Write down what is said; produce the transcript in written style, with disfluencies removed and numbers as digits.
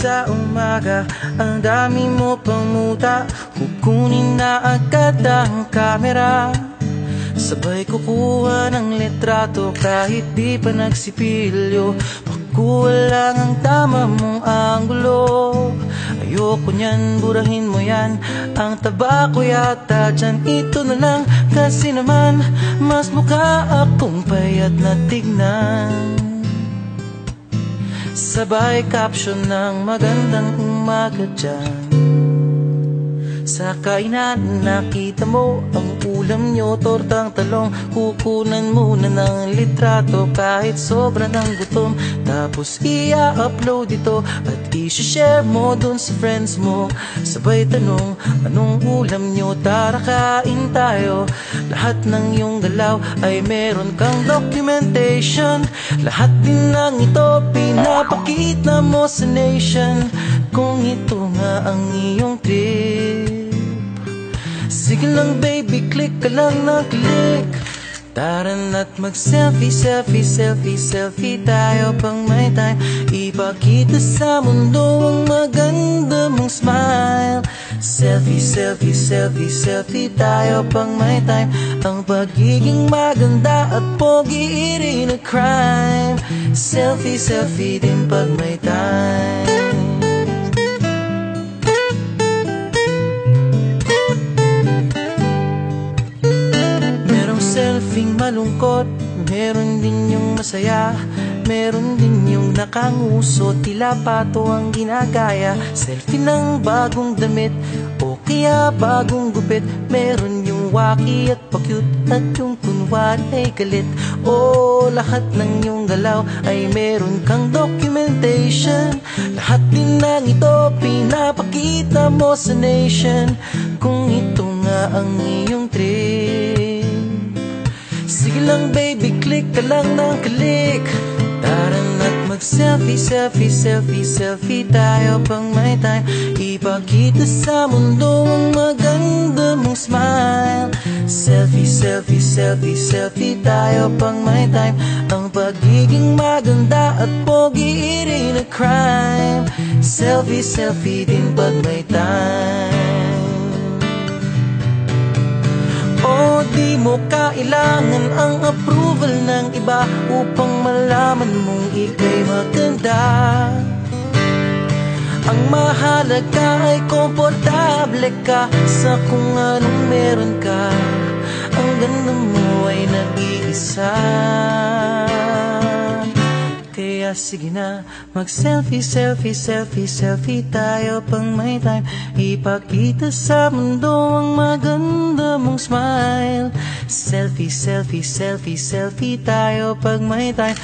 sa umaga, ang dami mo pang muta. Kukunin na agad ang kamera, sabay kukuha ng litrato kahit di pa nagsipilyo. Makuha lang ang tama mong anggulo. Ayoko niyan, burahin mo yan. Ang taba ko yata dyan, ito na lang. Kasi naman, mas mukha akong payat na tignan. Sabay caption ng magandang umaga dyan. Sa kainan nakita mo ang ulam nyo, tortang talong. Kukunan muna ng litrato kahit sobra ng gutom. Tapos i-upload ito at i-share mo dun sa friends mo. Sabay tanong, anong ulam nyo? Tara kain tayo. Lahat ng iyong galaw ay meron kang documentation. Lahat din ng ito pinapakita mo sa nation. Kung ito nga ang iyong trip, sige lang baby, click ka lang na click. Tara na't mag-selfie, selfie, selfie, selfie tayo pang may time. Ipakita sa mundo ang maganda mong smile. Selfie, selfie, selfie, selfie tayo pang may time. Ang pagiging maganda at pogi rin a crime. Selfie, selfie din pag may time. Selfing malungkot, meron din yung masaya. Meron din yung nakanguso, tila pato ang ginagaya. Selfie ng bagong damit o kaya bagong gupit. Meron yung waki at pa-cute at yung kunwari ay galit. O lahat ng yung galaw ay meron kang documentation. Lahat din ng ito pinapakita mo sa nation. Kung ito nga ang iyong trip, sige lang baby, click ka lang ng click. Tara na't mag-selfie, selfie, selfie, selfie tayo pang may time. Ipakita sa mundo ang maganda mong smile. Selfie, selfie, selfie, selfie tayo pang may time. Ang pagiging maganda at pogi rin a crime. Selfie, selfie din pag may time. O di mo kailangan ang approval ng iba upang malaman mong ika'y maganda. Ang mahalaga ay komportable ka sa kung anong meron ka. Ang ganda mo ay nag-iisa. Kaya sige na, mag-selfie, selfie, selfie, selfie tayo pang may time. Ipakita sa mundo ang maganda mong smile. Selfie, selfie, selfie, selfie tayo pag may time.